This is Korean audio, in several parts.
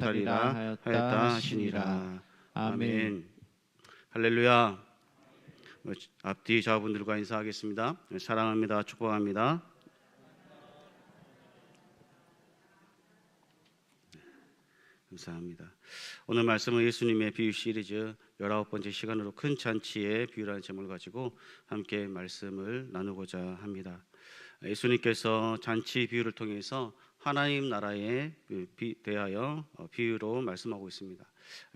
못하리라 하였다 하시니라. 아멘. 할렐루야. 앞뒤 좌우분들과 인사하겠습니다. 사랑합니다. 축복합니다. 감사합니다. 오늘 말씀은 예수님의 비유 시리즈 19번째 시간으로 큰 잔치의 비유라는 제목을 가지고 함께 말씀을 나누고자 합니다. 예수님께서 잔치 비유를 통해서 하나님 나라에 대하여 비유로 말씀하고 있습니다.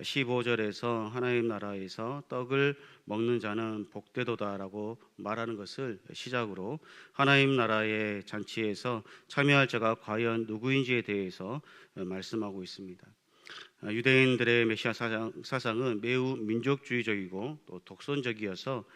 15절에서 하나님 나라에서 떡을 먹는 자는 복되도다라고 말하는 것을 시작으로 하나님 나라의 잔치에서 참여할 자가 과연 누구인지에 대해서 말씀하고 있습니다. 유대인들의 메시아 사상은 매우 민족주의적이고 또 독선적이어서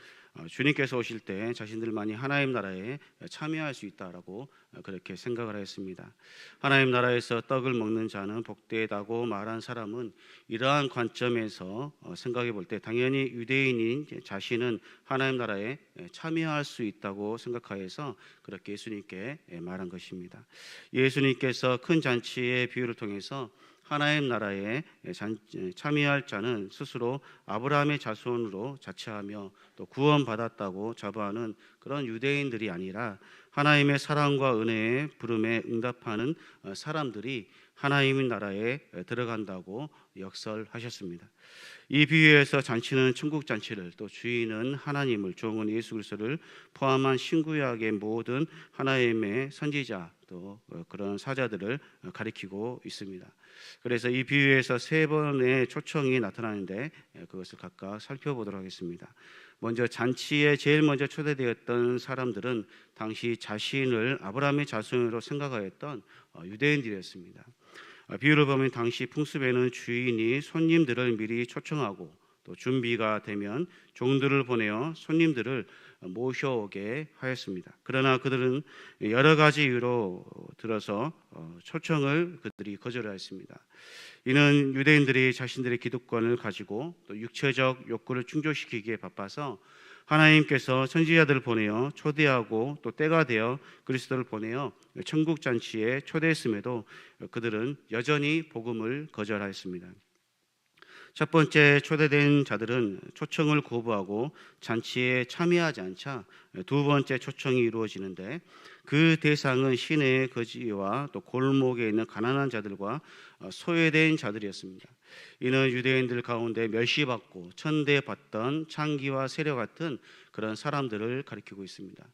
주님께서 오실 때 자신들만이 하나님 나라에 참여할 수 있다라고 그렇게 생각을 했습니다. 하나님 나라에서 떡을 먹는 자는 복되다고 말한 사람은 이러한 관점에서 생각해 볼 때 당연히 유대인인 자신은 하나님 나라에 참여할 수 있다고 생각하여서 그렇게 예수님께 말한 것입니다. 예수님께서 큰 잔치의 비유를 통해서 하나님 나라에 참여할 자는 스스로 아브라함의 자손으로 자처하며 또 구원받았다고 자부하는 그런 유대인들이 아니라 하나님의 사랑과 은혜의 부름에 응답하는 사람들이 하나님의 나라에 들어간다고 역설하셨습니다. 이 비유에서 잔치는 천국 잔치를, 또 주인은 하나님을, 종은 예수 그리스도를 포함한 신구약의 모든 하나님의 선지자 또 그런 사자들을 가리키고 있습니다. 그래서 이 비유에서 세 번의 초청이 나타나는데 그것을 각각 살펴보도록 하겠습니다. 먼저 잔치에 제일 먼저 초대되었던 사람들은 당시 자신을 아브라함의 자손으로 생각하였던 유대인들이었습니다. 비유를 보면 당시 풍습에는 주인이 손님들을 미리 초청하고 또 준비가 되면 종들을 보내어 손님들을 모셔오게 하였습니다. 그러나 그들은 여러 가지 이유로 들어서 초청을 그들이 거절하였습니다. 이는 유대인들이 자신들의 기득권을 가지고 또 육체적 욕구를 충족시키기에 바빠서 하나님께서 선지자들을 보내어 초대하고 또 때가 되어 그리스도를 보내어 천국 잔치에 초대했음에도 그들은 여전히 복음을 거절하였습니다. 첫 번째 초대된 자들은 초청을 거부하고 잔치에 참여하지 않자 두 번째 초청이 이루어지는데 그 대상은 시내의 거지와 또 골목에 있는 가난한 자들과 소외된 자들이었습니다. 이는 유대인들 가운데 멸시받고 천대받던 창기와 세려 같은 그런 사람들을 가리키고 있습니다.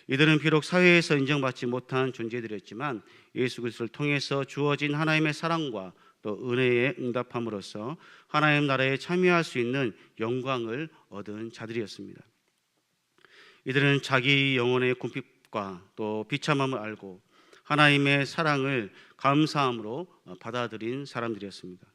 이들은 비록 사회에서 인정받지 못한 존재들이었지만 예수 그리스도를 통해서 주어진 하나님의 사랑과 또 은혜에 응답함으로써 하나님 나라에 참여할 수 있는 영광을 얻은 자들이었습니다. 이들은 자기 영혼의 궁핍과 또 비참함을 알고 하나님의 사랑을 감사함으로 받아들인 사람들이었습니다.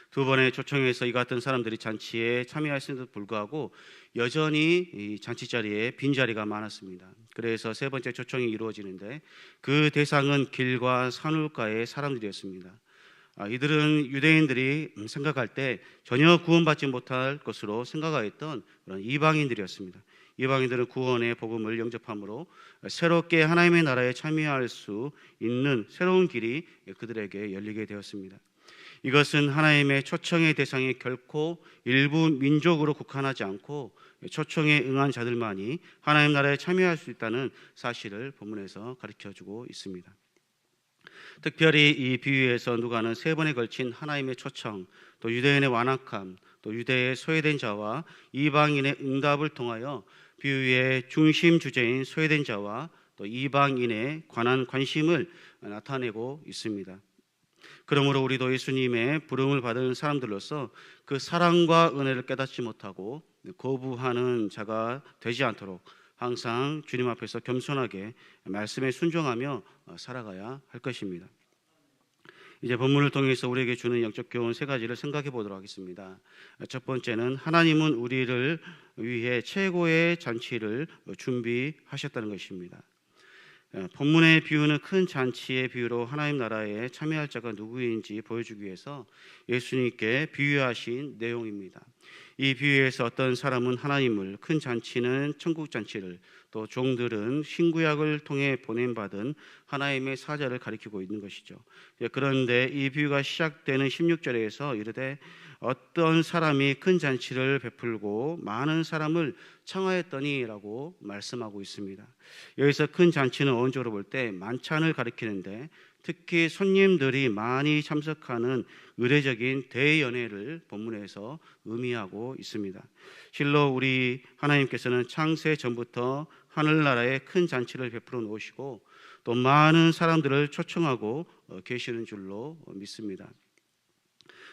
두 번의 초청에서 이 같은 사람들이 잔치에 참여했음에도 불구하고 여전히 이 잔치 자리에 빈자리가 많았습니다. 그래서 세 번째 초청이 이루어지는데 그 대상은 길과 산울가의 사람들이었습니다. 이들은 유대인들이 생각할 때 전혀 구원받지 못할 것으로 생각하였던 그런 이방인들이었습니다. 이방인들은 구원의 복음을 영접함으로 새롭게 하나님의 나라에 참여할 수 있는 새로운 길이 그들에게 열리게 되었습니다. 이것은 하나님의 초청의 대상이 결코 일부 민족으로 국한하지 않고 초청에 응한 자들만이 하나님 나라에 참여할 수 있다는 사실을 본문에서 가르쳐주고 있습니다. 특별히 이 비유에서 누가는 세 번에 걸친 하나님의 초청, 또 유대인의 완악함, 또 유대의 소외된 자와 이방인의 응답을 통하여 비유의 중심 주제인 소외된 자와 또 이방인에 관한 관심을 나타내고 있습니다. 그러므로 우리도 예수님의 부름을 받은 사람들로서 그 사랑과 은혜를 깨닫지 못하고 거부하는 자가 되지 않도록 항상 주님 앞에서 겸손하게 말씀에 순종하며 살아가야 할 것입니다. 이제 본문을 통해서 우리에게 주는 영적 교훈 세 가지를 생각해 보도록 하겠습니다. 첫 번째는 하나님은 우리를 위해 최고의 잔치를 준비하셨다는 것입니다. 본문의 비유는 큰 잔치의 비유로 하나님 나라에 참여할 자가 누구인지 보여주기 위해서 예수님께 비유하신 내용입니다. 이 비유에서 어떤 사람은 하나님을, 큰 잔치는 천국 잔치를, 또 종들은 신구약을 통해 보냄받은 하나님의 사자를 가리키고 있는 것이죠. 그런데 이 비유가 시작되는 16절에서 이르되 어떤 사람이 큰 잔치를 베풀고 많은 사람을 청하였더니라고 말씀하고 있습니다. 여기서 큰 잔치는 어원적으로 볼 때 만찬을 가리키는데, 특히 손님들이 많이 참석하는 의례적인 대연회를 본문에서 의미하고 있습니다. 실로 우리 하나님께서는 창세 전부터 하늘나라에 큰 잔치를 베풀어 놓으시고 또 많은 사람들을 초청하고 계시는 줄로 믿습니다.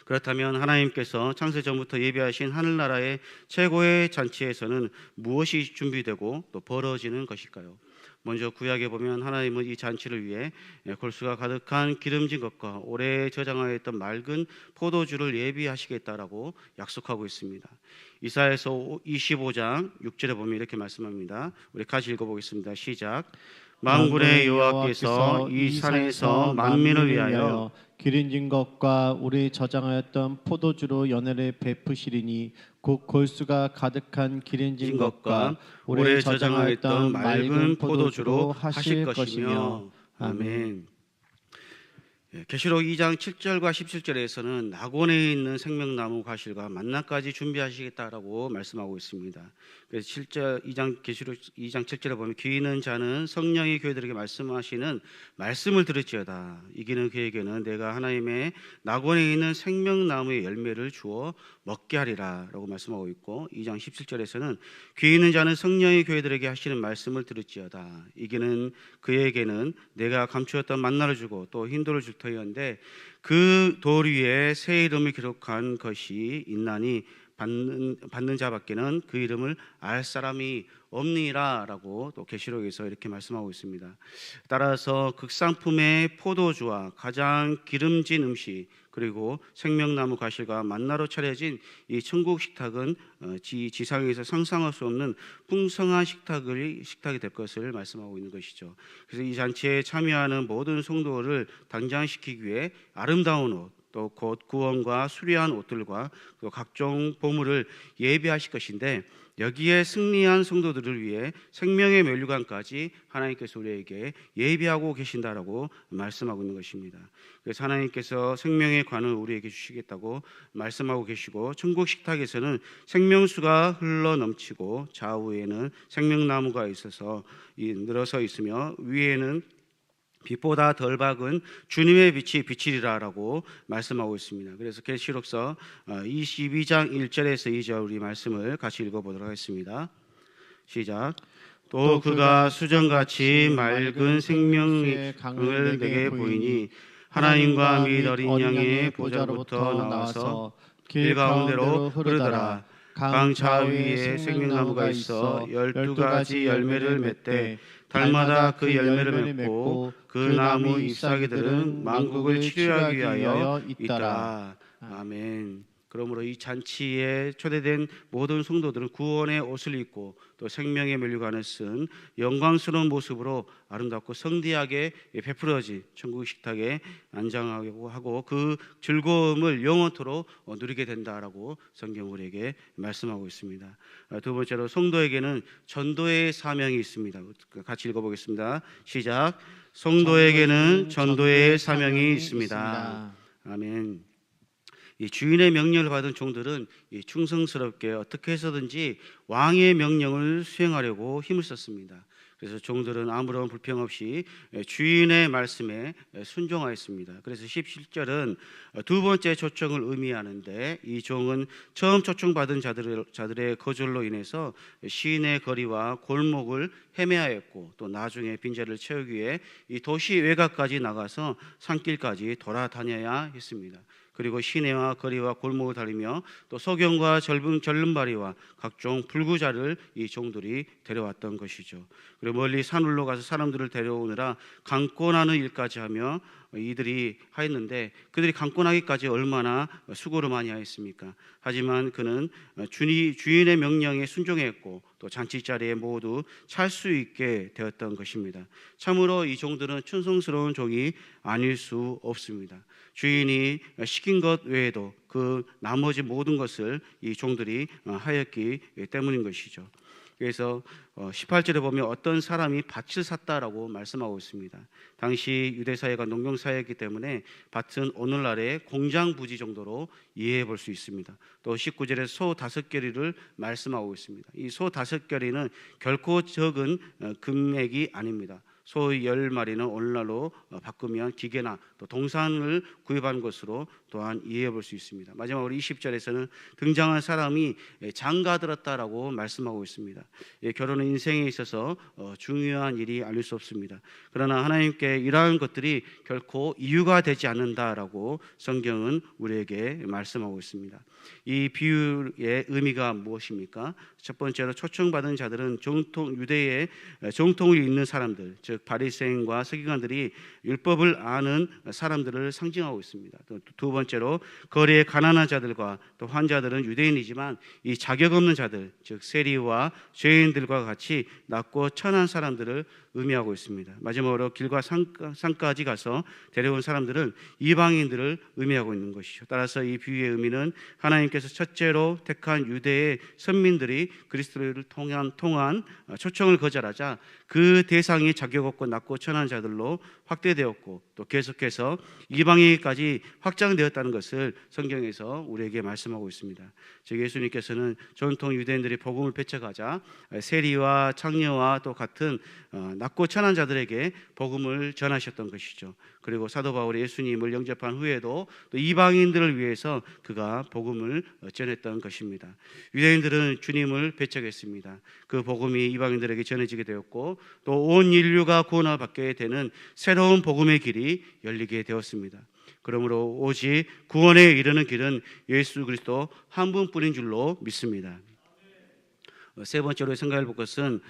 그렇다면 하나님께서 창세 전부터 예비하신 하늘나라의 최고의 잔치에서는 무엇이 준비되고 또 벌어지는 것일까요? 먼저 구약에 보면 하나님은 이 잔치를 위해 골수가 가득한 기름진 것과 오래 저장하여 있던 맑은 포도주를 예비하시겠다라고 약속하고 있습니다. 이사야서 25장 6절에 보면 이렇게 말씀합니다. 우리 같이 읽어보겠습니다. 시작. 만군의 여호와께서 이 산에서 만민을 위하여 기름진 것과 우리 저장하였던 포도주로 연회를 베푸시리니 곧 골수가 가득한 기름진 것과 오래 저장하였던 맑은 포도주로 하실 것이며. 아멘. 계시록 2장 7절과 17절에서는 낙원에 있는 생명나무 과실과 만나까지 준비하시겠다라고 말씀하고 있습니다. 그래서 7절 계시록 2장 7절에 보면 귀 있는 자는 성령이 교회들에게 말씀하시는 말씀을 들을지어다. 이기는 그에게는 내가 하나님의 낙원에 있는 생명나무의 열매를 주어 먹게 하리라라고 말씀하고 있고, 2장 17절에서는 귀 있는 자는 성령이 교회들에게 하시는 말씀을 들을지어다. 이기는 그에게는 내가 감추었던 만나를 주고 또 흰돌을 줄 터이온데 그 돌 위에 새 이름을 기록한 것이 있나니 받는 자밖에는 그 이름을 알 사람이 없니라라고 또 계시록에서 이렇게 말씀하고 있습니다. 따라서 극상품의 포도주와 가장 기름진 음식, 그리고 생명나무 과실과 만나로 차려진 이 천국 식탁은 지상에서 상상할 수 없는 풍성한 식탁이 될 것을 말씀하고 있는 것이죠. 그래서 이 잔치에 참여하는 모든 성도를 단장시키기 위해 아름다운 옷, 또 곧 구원과 수려한 옷들과 또 각종 보물을 예비하실 것인데, 여기에 승리한 성도들을 위해 생명의 면류관까지 하나님께서 우리에게 예비하고 계신다라고 말씀하고 있는 것입니다. 그래서 하나님께서 생명의 관을 우리에게 주시겠다고 말씀하고 계시고, 천국 식탁에서는 생명수가 흘러 넘치고 좌우에는 생명나무가 있어서 늘어서 있으며 위에는 빛보다 덜 밝은 주님의 빛이 비치리라라고 말씀하고 있습니다. 그래서 계시록서 22장 1절에서 2절 우리 말씀을 같이 읽어보도록 하겠습니다. 시작. 또 그가 수정같이 맑은 생명의 강을 내게 보이니 하나님과 및 어린 양의 보좌로부터 나와서 길 가운데로 흐르더라. 강 좌위에 생명나무가 있어 12가지 열매를 맺되 달마다 그 열매를 맺고 그 나무 잎사귀들은 만국을 치료하기 위하여 있더라. 아멘. 그러므로 이 잔치에 초대된 모든 성도들은 구원의 옷을 입고 또 생명의 면류관을 쓴 영광스러운 모습으로 아름답고 성대하게 베풀어진 천국 식탁에 안장하고 하고 그 즐거움을 영원토록 누리게 된다라고 성경 우리에게 말씀하고 있습니다. 두 번째로 성도에게는 전도의 사명이 있습니다. 같이 읽어보겠습니다. 시작. 성도에게는 전도의 사명이 있습니다. 아멘. 이 주인의 명령을 받은 종들은 충성스럽게 어떻게 해서든지 왕의 명령을 수행하려고 힘을 썼습니다. 그래서 종들은 아무런 불평 없이 주인의 말씀에 순종하였습니다. 그래서 17절은 두 번째 초청을 의미하는데, 이 종은 처음 초청받은 자들의 거절로 인해서 시내 거리와 골목을 헤매하였고, 또 나중에 빈자리를 채우기 위해 이 도시 외곽까지 나가서 산길까지 돌아다녀야 했습니다. 그리고 시내와 거리와 골목을 다니며 또 소경과 절름발이와 각종 불구자를 이 종들이 데려왔던 것이죠. 그리고 멀리 산울로 가서 사람들을 데려오느라 강권하는 일까지 하며 이들이 하였는데 그들이 강권하기까지 얼마나 수고를 많이 하였습니까? 하지만 그는 주인의 명령에 순종했고 또 잔치 자리에 모두 찰 수 있게 되었던 것입니다. 참으로 이 종들은 충성스러운 종이 아닐 수 없습니다. 주인이 시킨 것 외에도 그 나머지 모든 것을 이 종들이 하였기 때문인 것이죠. 그래서 18절에 보면 어떤 사람이 밭을 샀다라고 말씀하고 있습니다. 당시 유대 사회가 농경 사회이기 때문에 밭은 오늘날의 공장 부지 정도로 이해해 볼 수 있습니다. 또 19절에 소 5겨리를 말씀하고 있습니다. 이 소 5겨리는 결코 적은 금액이 아닙니다. 소 10마리는 오늘날로 바꾸면 기계나 또 동산을 구입한 것으로 또한 이해해 볼 수 있습니다. 마지막으로 20절에서는 등장한 사람이 장가 들었다라고 말씀하고 있습니다. 결혼은 인생에 있어서 중요한 일이 아닐 수 없습니다. 그러나 하나님께 이러한 것들이 결코 이유가 되지 않는다라고 성경은 우리에게 말씀하고 있습니다. 이 비유의 의미가 무엇입니까? 첫 번째로 초청받은 자들은 유대의 정통을 잇는 사람들, 즉 바리새인과 서기관들이 율법을 아는 사람들을 상징하고 있습니다. 또 두 번째로 거리의 가난한 자들과 또 환자들은 유대인이지만 이 자격 없는 자들, 즉 세리와 죄인들과 같이 낮고 천한 사람들을 의미하고 있습니다. 마지막으로 길과 산까지 가서 데려온 사람들은 이방인들을 의미하고 있는 것이죠. 따라서 이 비유의 의미는 하나님께서 첫째로 택한 유대의 선민들이 그리스도를 통한 초청을 거절하자 그 대상이 자격 없고 낮고 천한 자들로 확대되었고 또 계속해서 이방인까지 확장되었다는 것을 성경에서 우리에게 말씀하고 있습니다. 즉 예수님께서는 전통 유대인들이 복음을 배척하자 세리와 창녀와 또 같은 낮고 천한 자들에게 복음을 전하셨던 것이죠. 그리고 사도 바울이 예수님을 영접한 후에도 또 이방인들을 위해서 그가 복음을 전했던 것입니다. 유대인들은 주님을 배척했습니다. 그 복음이 이방인들에게 전해지게 되었고 또 온 인류가 구원을 받게 되는 새로운 복음의 길이 열리게 되었습니다. 그러므로 오직 구원에 이르는 길은 예수 그리스도 한 분뿐인 줄로 믿습니다. 세 번째로 생각해 볼 것은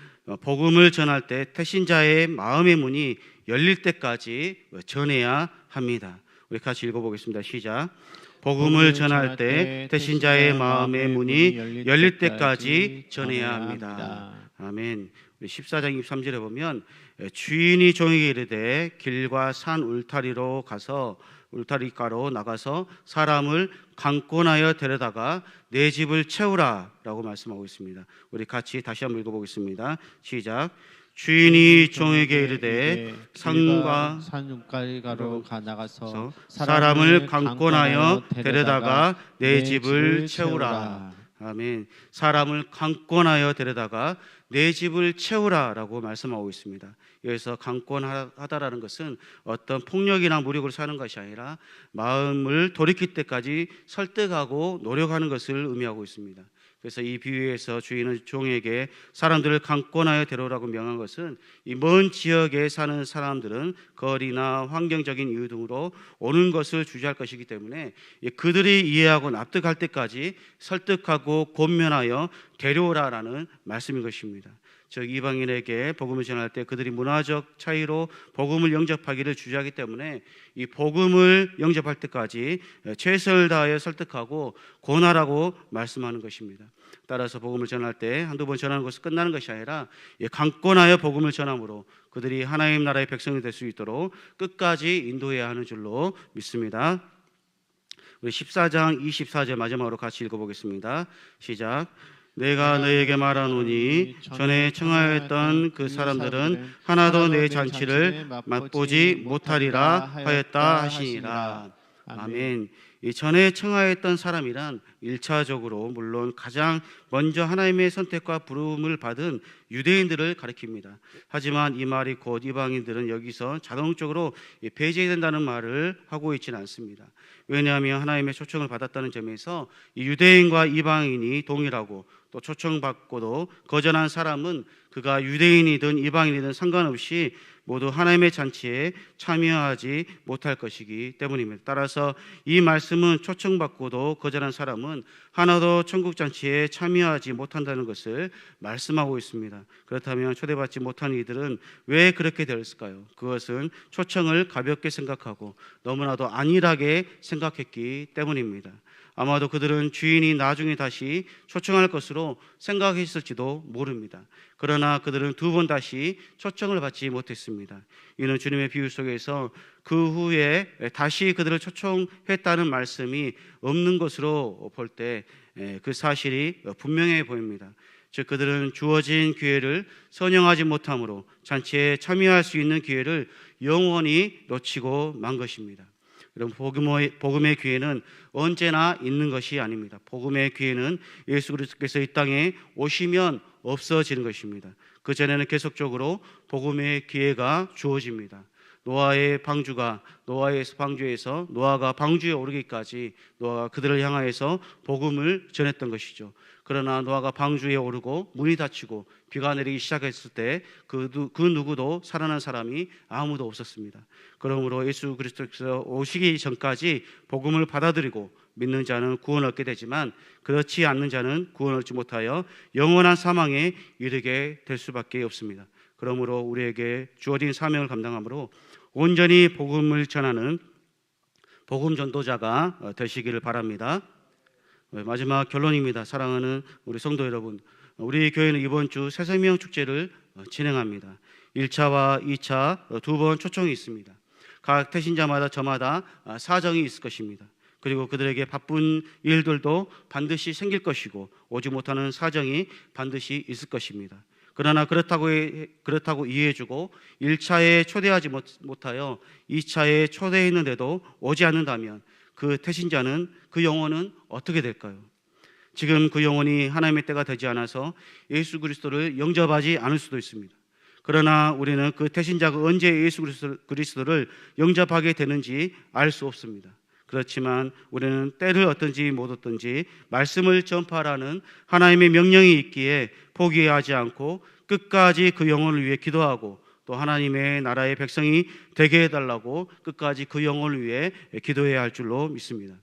복음을 전할 때 태신자의 마음의 문이 열릴 때까지 전해야 합니다. 우리 같이 읽어보겠습니다. 시작. 복음을 전할 때 태신자의 마음의 문이 열릴 때까지 전해야 합니다. 아멘. 우리 14장 23절에 보면 주인이 종에게 이르되 길과 산 울타리가로 나가서 사람을 강권하여 데려다가 내 집을 채우라라고 말씀하고 있습니다. 우리 같이 다시 한번 읽어보겠습니다. 시작. 주인이 종에게 이르되 산과 산울가로 나가서 사람을 강권하여 데려다가 내 집을 채우라. 아멘. 사람을 강권하여 데려다가 내 집을 채우라라고 말씀하고 있습니다. 여기서 강권하다라는 것은 어떤 폭력이나 무력으로 사는 것이 아니라 마음을 돌이킬 때까지 설득하고 노력하는 것을 의미하고 있습니다. 그래서 이 비유에서 주인은 종에게 사람들을 강권하여 데려오라고 명한 것은 이 먼 지역에 사는 사람들은 거리나 환경적인 이유 등으로 오는 것을 주저할 것이기 때문에 그들이 이해하고 납득할 때까지 설득하고 권면하여 데려오라라는 말씀인 것입니다. 즉 이방인에게 복음을 전할 때 그들이 문화적 차이로 복음을 영접하기를 주저하기 때문에 이 복음을 영접할 때까지 최선을 다하여 설득하고 권하라고 말씀하는 것입니다. 따라서 복음을 전할 때 한두 번 전하는 것은 끝나는 것이 아니라 강권하여 복음을 전함으로 그들이 하나님 나라의 백성이 될 수 있도록 끝까지 인도해야 하는 줄로 믿습니다. 우리 14장 24절 마지막으로 같이 읽어보겠습니다. 시작. 내가 너에게 말하노니 전에 청하였던 그 사람들은 하나도 내 잔치를 맛보지 못하리라 하였다 하시니라. 아멘. 이 전에 청하였던 사람이란 1차적으로 물론 가장 먼저 하나님의 선택과 부름을 받은 유대인들을 가리킵니다. 하지만 이 말이 곧 이방인들은 여기서 자동적으로 배제된다는 말을 하고 있지는 않습니다. 왜냐하면 하나님의 초청을 받았다는 점에서 이 유대인과 이방인이 동일하고 또 초청받고도 거절한 사람은 그가 유대인이든 이방인이든 상관없이 모두 하나님의 잔치에 참여하지 못할 것이기 때문입니다. 따라서 이 말씀은 초청받고도 거절한 사람은 하나도 천국 잔치에 참여하지 못한다는 것을 말씀하고 있습니다. 그렇다면 초대받지 못한 이들은 왜 그렇게 되었을까요? 그것은 초청을 가볍게 생각하고 너무나도 안일하게 생각했기 때문입니다. 아마도 그들은 주인이 나중에 다시 초청할 것으로 생각했을지도 모릅니다. 그러나 그들은 두 번 다시 초청을 받지 못했습니다. 이는 주님의 비유 속에서 그 후에 다시 그들을 초청했다는 말씀이 없는 것으로 볼 때 그 사실이 분명해 보입니다. 즉 그들은 주어진 기회를 선용하지 못함으로 잔치에 참여할 수 있는 기회를 영원히 놓치고 만 것입니다. 여러분, 복음의 기회는 언제나 있는 것이 아닙니다. 복음의 기회는 예수 그리스도께서 이 땅에 오시면 없어지는 것입니다. 그 전에는 계속적으로 복음의 기회가 주어집니다. 노아의 방주에서 노아가 방주에 오르기까지 노아가 그들을 향하여서 복음을 전했던 것이죠. 그러나 노아가 방주에 오르고 문이 닫히고 비가 내리기 시작했을 때 그 누구도 살아난 사람이 아무도 없었습니다. 그러므로 예수 그리스도께서 오시기 전까지 복음을 받아들이고 믿는 자는 구원을 얻게 되지만 그렇지 않는 자는 구원을 얻지 못하여 영원한 사망에 이르게 될 수밖에 없습니다. 그러므로 우리에게 주어진 사명을 감당함으로 온전히 복음을 전하는 복음 전도자가 되시기를 바랍니다. 마지막 결론입니다. 사랑하는 우리 성도 여러분, 우리 교회는 이번 주 새생명 축제를 진행합니다. 1차와 2차 두 번 초청이 있습니다. 각 태신자마다 저마다 사정이 있을 것입니다. 그리고 그들에게 바쁜 일들도 반드시 생길 것이고 오지 못하는 사정이 반드시 있을 것입니다. 그러나 그렇다고 이해해주고 1차에 초대하지 못하여 2차에 초대했는데도 오지 않는다면 그 태신자는, 그 영혼은 어떻게 될까요? 지금 그 영혼이 하나님의 때가 되지 않아서 예수 그리스도를 영접하지 않을 수도 있습니다. 그러나 우리는 그 태신자가 언제 예수 그리스도를 영접하게 되는지 알 수 없습니다. 그렇지만 우리는 때를 얻든지 못 얻든지 말씀을 전파하라는 하나님의 명령이 있기에 포기하지 않고 끝까지 그 영혼을 위해 기도하고 또 하나님의 나라의 백성이 되게 해달라고 끝까지 그 영혼을 위해 기도해야 할 줄로 믿습니다.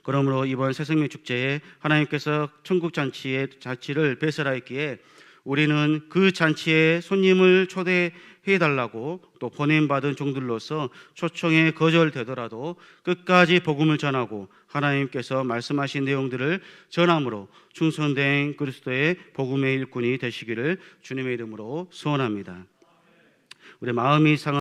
그러므로 이번 새생명 축제에 하나님께서 천국 잔치를 배설하였기에 우리는 그 잔치에 손님을 초대해달라고 또 보냄받은 종들로서 초청에 거절되더라도 끝까지 복음을 전하고 하나님께서 말씀하신 내용들을 전함으로 충성된 그리스도의 복음의 일꾼이 되시기를 주님의 이름으로 소원합니다. 우리 마음이 상한